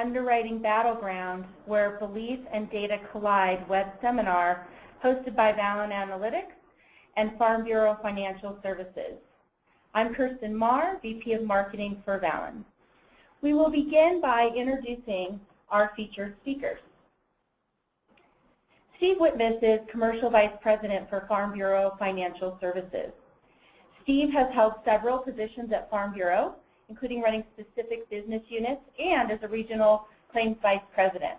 Underwriting Battleground, where belief and data collide web seminar hosted by Valin Analytics and Farm Bureau Financial Services. I'm Kirsten Marr, VP of Marketing for Valin. We will begin by introducing our featured speakers. Steve Wittmuss is Commercial Vice President for Farm Bureau Financial Services. Steve has held several positions at Farm Bureau, including running specific business units and as a regional claims vice president.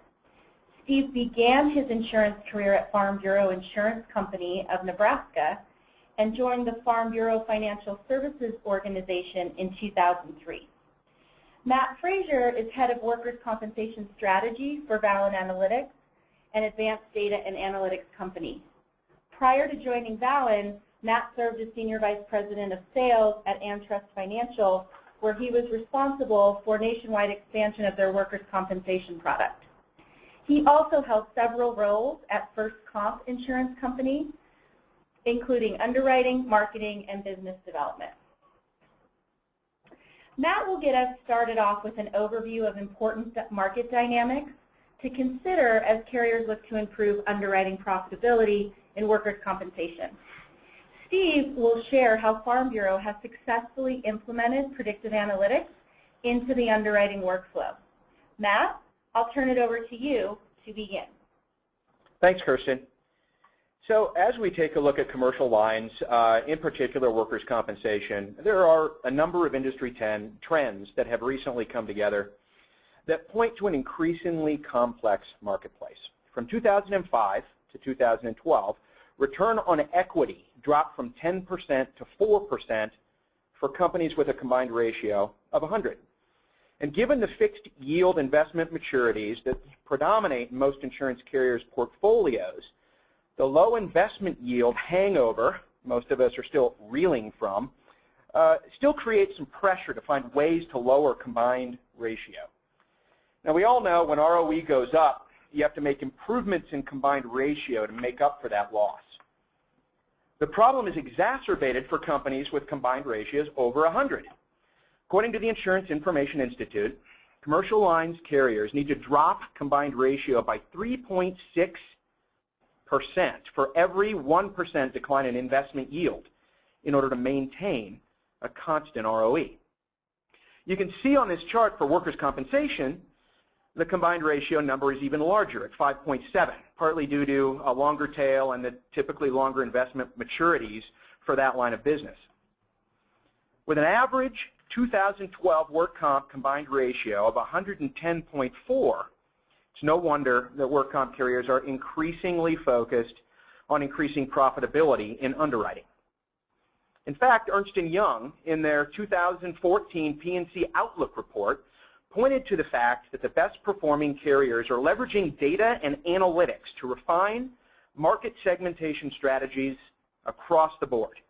Steve began his insurance career at Farm Bureau Insurance Company of Nebraska and joined the Farm Bureau Financial Services Organization in 2003. Matt Frazier is head of workers' compensation strategy for Valin Analytics, an advanced data and analytics company. Prior to joining Valin, Matt served as Senior Vice President of Sales at AmTrust Financial, where he was responsible for nationwide expansion of their workers' compensation product. He also held several roles at First Comp Insurance Company, including underwriting, marketing, and business development. Matt will get us started off with an overview of important market dynamics to consider as carriers look to improve underwriting profitability in workers' compensation. Steve will share how Farm Bureau has successfully implemented predictive analytics into the underwriting workflow. Matt, I'll turn it over to you to begin. Thanks, Kirsten. So as we take a look at commercial lines, in particular workers' compensation, there are a number of industry trends that have recently come together that point to an increasingly complex marketplace. From 2005 to 2012, return on equity dropped from 10% to 4% for companies with a combined ratio of 100. And given the fixed yield investment maturities that predominate in most insurance carriers' portfolios, the low investment yield hangover most of us are still reeling from still creates some pressure to find ways to lower combined ratio. Now we all know when ROE goes up, you have to make improvements in combined ratio to make up for that loss. The problem is exacerbated for companies with combined ratios over 100. According to the Insurance Information Institute, commercial lines carriers need to drop combined ratio by 3.6% for every 1% decline in investment yield in order to maintain a constant ROE. You can see on this chart for workers' compensation, the combined ratio number is even larger at 5.7, partly due to a longer tail and the typically longer investment maturities for that line of business. With an average 2012 work comp combined ratio of 110.4, it's no wonder that work comp carriers are increasingly focused on increasing profitability in underwriting. In fact, Ernst & Young, in their 2014 P&C Outlook report, pointed to the fact that the best performing carriers are leveraging data and analytics to refine market segmentation strategies across the board.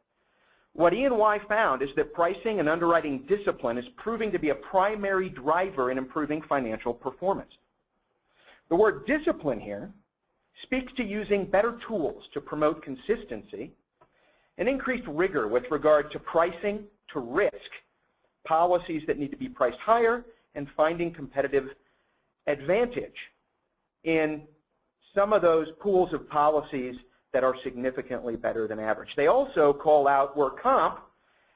What E&Y found is that pricing and underwriting discipline is proving to be a primary driver in improving financial performance. The word discipline here speaks to using better tools to promote consistency and increased rigor with regard to pricing, to risk, policies that need to be priced higher, and finding competitive advantage in some of those pools of policies that are significantly better than average. They also call out work comp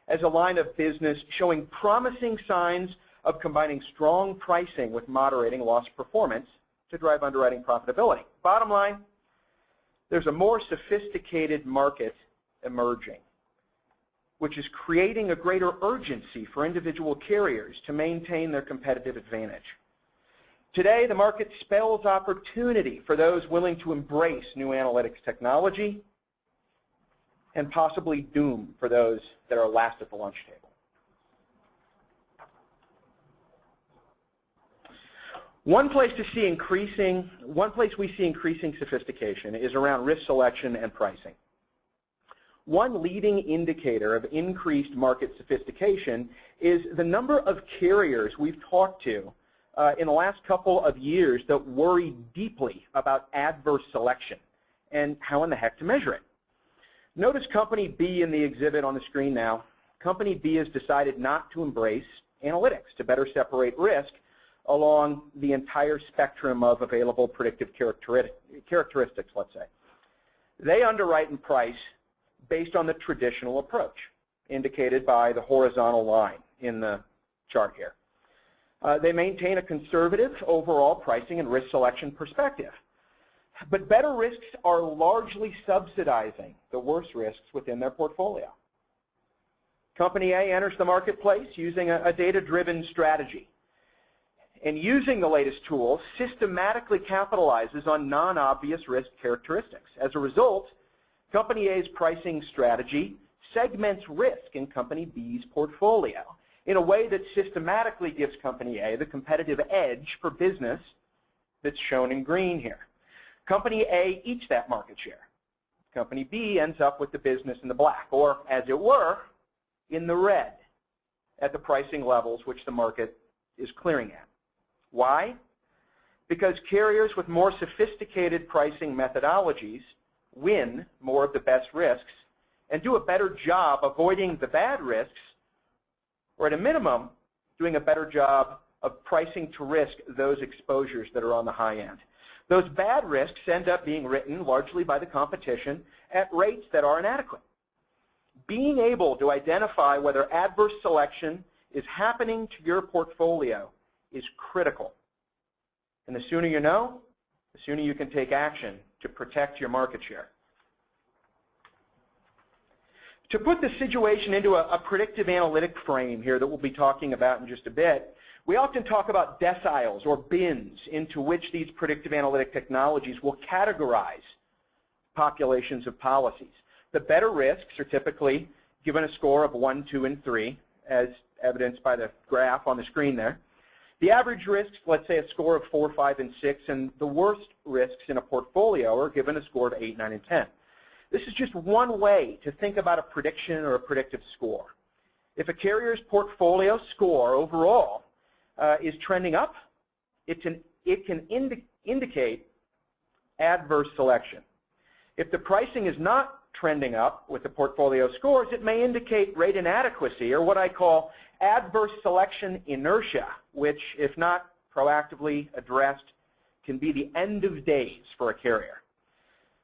as a line of business showing promising signs of combining strong pricing with moderating loss performance to drive underwriting profitability. Bottom line, there's a more sophisticated market emerging, which is creating a greater urgency for individual carriers to maintain their competitive advantage. Today, the market spells opportunity for those willing to embrace new analytics technology and possibly doom for those that are last at the lunch table. One place we see increasing sophistication is around risk selection and pricing. One leading indicator of increased market sophistication is the number of carriers we've talked to in the last couple of years that worry deeply about adverse selection and how in the heck to measure it. Notice Company B in the exhibit on the screen now. Company B has decided not to embrace analytics to better separate risk along the entire spectrum of available predictive characteristics, let's say. They underwrite and price based on the traditional approach, indicated by the horizontal line in the chart here. They maintain a conservative overall pricing and risk selection perspective. But better risks are largely subsidizing the worse risks within their portfolio. Company A enters the marketplace using a data-driven strategy, and using the latest tools systematically capitalizes on non-obvious risk characteristics. As a result, Company A's pricing strategy segments risk in Company B's portfolio in a way that systematically gives Company A the competitive edge for business that's shown in green here. Company A eats that market share. Company B ends up with the business in the black, or as it were, in the red at the pricing levels which the market is clearing at. Why? Because carriers with more sophisticated pricing methodologies win more of the best risks and do a better job avoiding the bad risks, or at a minimum, doing a better job of pricing to risk those exposures that are on the high end. Those bad risks end up being written largely by the competition at rates that are inadequate. Being able to identify whether adverse selection is happening to your portfolio is critical. And the sooner you know, the sooner you can take action to protect your market share. To put the situation into a predictive analytic frame here that we'll be talking about in just a bit, we often talk about deciles or bins into which these predictive analytic technologies will categorize populations of policies. The better risks are typically given a score of 1, 2, and 3, as evidenced by the graph on the screen there. The average risks, let's say a score of 4, 5, and 6, and the worst risks in a portfolio are given a score of 8, 9, and 10. This is just one way to think about a prediction or a predictive score. If a carrier's portfolio score overall is trending up, it can indicate adverse selection. If the pricing is not trending up with the portfolio scores, it may indicate rate inadequacy, or what I call adverse selection inertia, which, if not proactively addressed, can be the end of days for a carrier.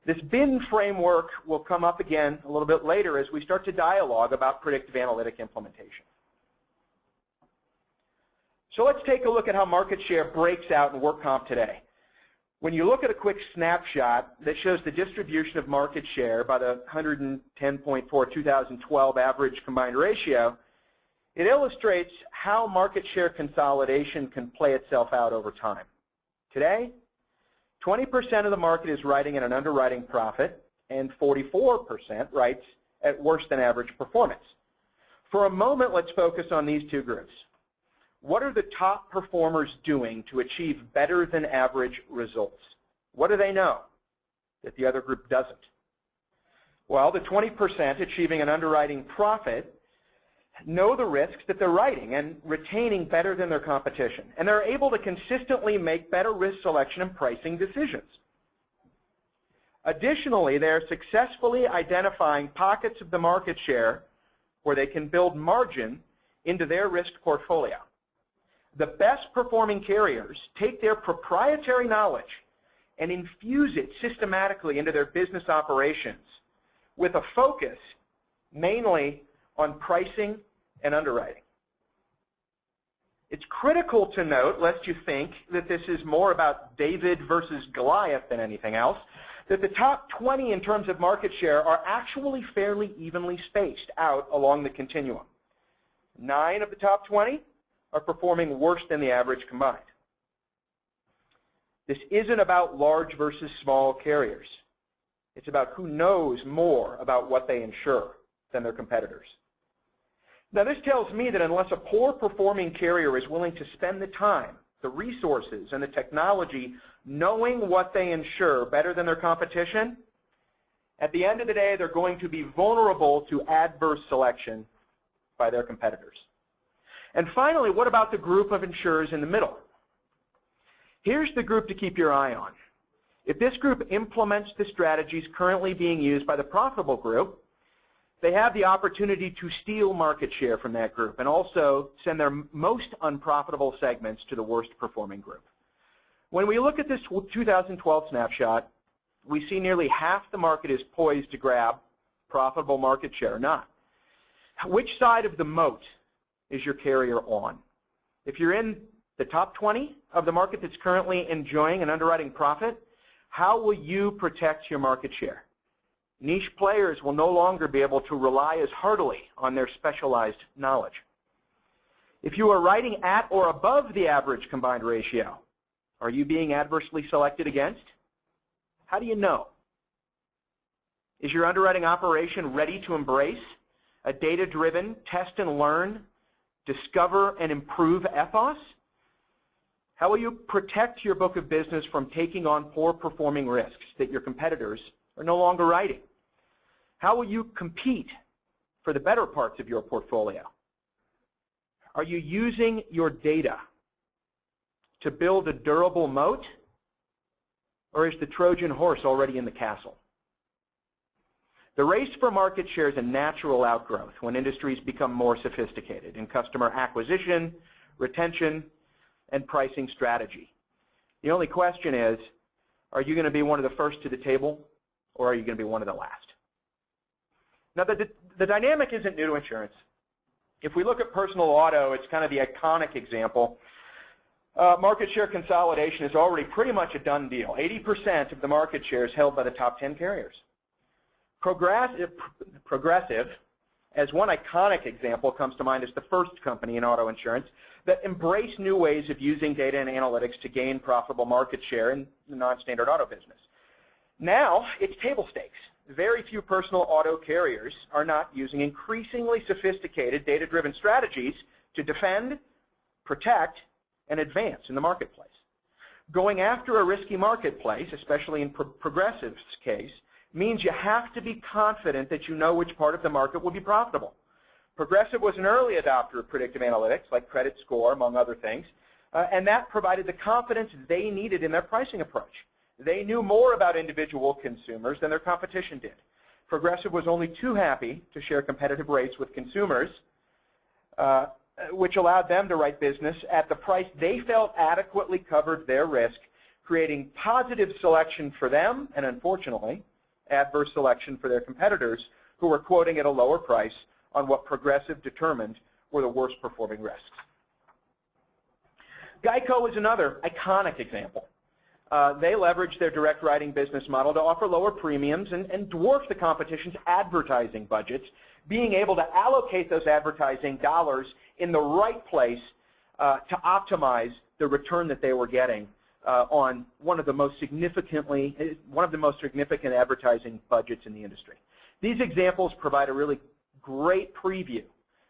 This bin framework will come up again a little bit later as we start to dialogue about predictive analytic implementation. So let's take a look at how market share breaks out in work comp today. When you look at a quick snapshot that shows the distribution of market share by the 110.4 2012 average combined ratio, it illustrates how market share consolidation can play itself out over time. Today, 20% of the market is writing at an underwriting profit, and 44% writes at worse than average performance. For a moment, let's focus on these two groups. What are the top performers doing to achieve better than average results? What do they know that the other group doesn't? Well, the 20% achieving an underwriting profit know the risks that they're writing and retaining better than their competition, and they're able to consistently make better risk selection and pricing decisions. Additionally, they're successfully identifying pockets of the market share where they can build margin into their risk portfolio. The best performing carriers take their proprietary knowledge and infuse it systematically into their business operations with a focus mainly on pricing and underwriting. It's critical to note, lest you think that this is more about David versus Goliath than anything else, that the top 20 in terms of market share are actually fairly evenly spaced out along the continuum. 9 of the top 20 are performing worse than the average combined. This isn't about large versus small carriers. It's about who knows more about what they insure than their competitors. Now, this tells me that unless a poor performing carrier is willing to spend the time, the resources, and the technology knowing what they insure better than their competition, at the end of the day, they're going to be vulnerable to adverse selection by their competitors. And finally, what about the group of insurers in the middle? Here's the group to keep your eye on. If this group implements the strategies currently being used by the profitable group, they have the opportunity to steal market share from that group and also send their most unprofitable segments to the worst performing group. When we look at this 2012 snapshot, we see nearly half the market is poised to grab profitable market share or not. Which side of the moat is your carrier on? If you're in the top 20 of the market that's currently enjoying an underwriting profit, how will you protect your market share? Niche players will no longer be able to rely as heartily on their specialized knowledge. If you are writing at or above the average combined ratio, are you being adversely selected against? How do you know? Is your underwriting operation ready to embrace a data-driven test and learn, discover and improve ethos? How will you protect your book of business from taking on poor performing risks that your competitors are no longer writing? How will you compete for the better parts of your portfolio? Are you using your data to build a durable moat, or is the Trojan horse already in the castle? The race for market share is a natural outgrowth when industries become more sophisticated in customer acquisition, retention, and pricing strategy. The only question is, are you going to be one of the first to the table, or are you going to be one of the last? Now, the dynamic isn't new to insurance. If we look at personal auto, it's kind of the iconic example. Market share consolidation is already pretty much a done deal. 80% of the market share is held by the top 10 carriers. Progressive, as one iconic example, comes to mind as the first company in auto insurance that embraced new ways of using data and analytics to gain profitable market share in the non-standard auto business. Now, it's table stakes. Very few personal auto carriers are not using increasingly sophisticated data-driven strategies to defend, protect, and advance in the marketplace. Going after a risky marketplace, especially in Progressive's case, means you have to be confident that you know which part of the market will be profitable. Progressive was an early adopter of predictive analytics, like credit score, among other things, and that provided the confidence they needed in their pricing approach. They knew more about individual consumers than their competition did. Progressive was only too happy to share competitive rates with consumers, which allowed them to write business at the price they felt adequately covered their risk, creating positive selection for them and, unfortunately, adverse selection for their competitors who were quoting at a lower price on what Progressive determined were the worst performing risks. Geico is another iconic example. They leveraged their direct writing business model to offer lower premiums and dwarf the competition's advertising budgets, being able to allocate those advertising dollars in the right place to optimize the return that they were getting on one of the most significant advertising budgets in the industry. These examples provide a really great preview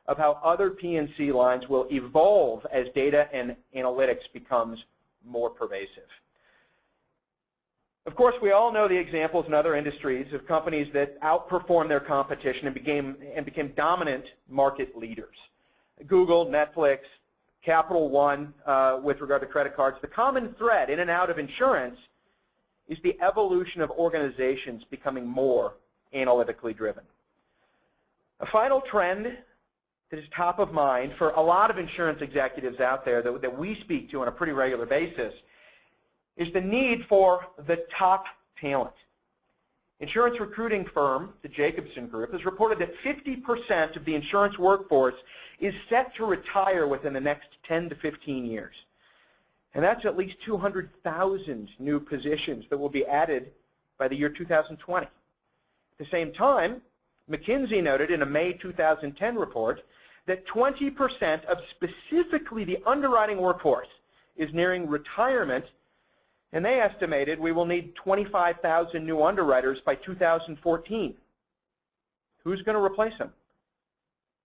of how other P&C lines will evolve as data and analytics becomes more pervasive. Of course, we all know the examples in other industries of companies that outperformed their competition and became dominant market leaders. Google, Netflix, Capital One with regard to credit cards. The common thread in and out of insurance is the evolution of organizations becoming more analytically driven. A final trend that is top of mind for a lot of insurance executives out there that we speak to on a pretty regular basis is the need for the top talent. Insurance recruiting firm, the Jacobson Group, has reported that 50% of the insurance workforce is set to retire within the next 10 to 15 years. And that's at least 200,000 new positions that will be added by the year 2020. At the same time, McKinsey noted in a May 2010 report that 20% of specifically the underwriting workforce is nearing retirement, and they estimated we will need 25,000 new underwriters by 2014. Who's going to replace them?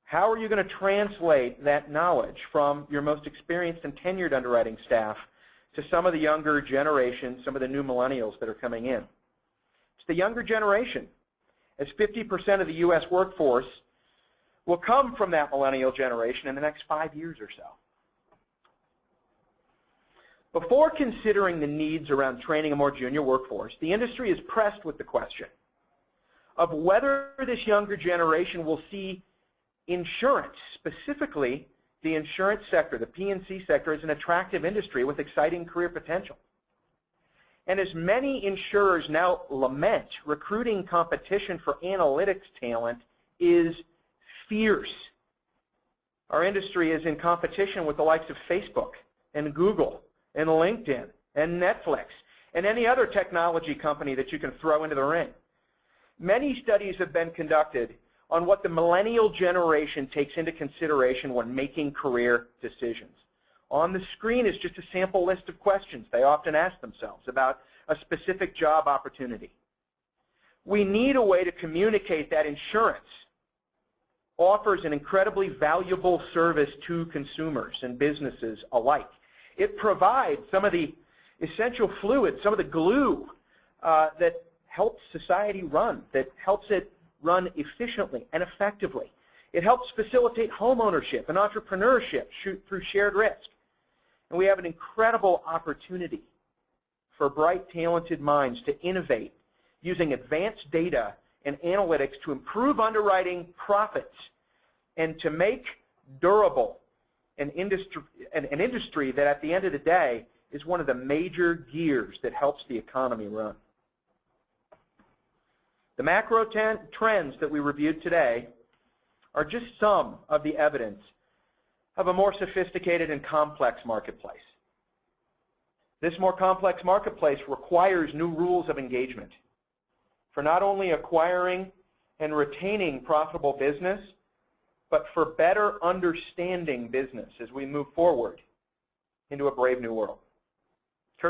How are you going to translate that knowledge from your most experienced and tenured underwriting staff to some of the younger generation, some of the new millennials that are coming in? It's the younger generation, as 50% of the U.S. workforce will come from that millennial generation in the next 5 years or so. Before considering the needs around training a more junior workforce, the industry is pressed with the question, of whether this younger generation will see insurance, specifically the insurance sector, the P&C sector, as an attractive industry with exciting career potential. And as many insurers now lament, recruiting competition for analytics talent is fierce. Our industry is in competition with the likes of Facebook and Google and LinkedIn and Netflix and any other technology company that you can throw into the ring. Many studies have been conducted on what the millennial generation takes into consideration when making career decisions. On the screen is just a sample list of questions they often ask themselves about a specific job opportunity. We need a way to communicate that insurance offers an incredibly valuable service to consumers and businesses alike. It provides some of the essential fluids, some of the glue that helps society run, that helps it run efficiently and effectively. It helps facilitate home ownership and entrepreneurship through shared risk. And we have an incredible opportunity for bright, talented minds to innovate using advanced data and analytics to improve underwriting profits and to make durable an industry that at the end of the day is one of the major gears that helps the economy run. The macro trends that we reviewed today are just some of the evidence of a more sophisticated and complex marketplace. This more complex marketplace requires new rules of engagement for not only acquiring and retaining profitable business, but for better understanding business as we move forward into a brave new world.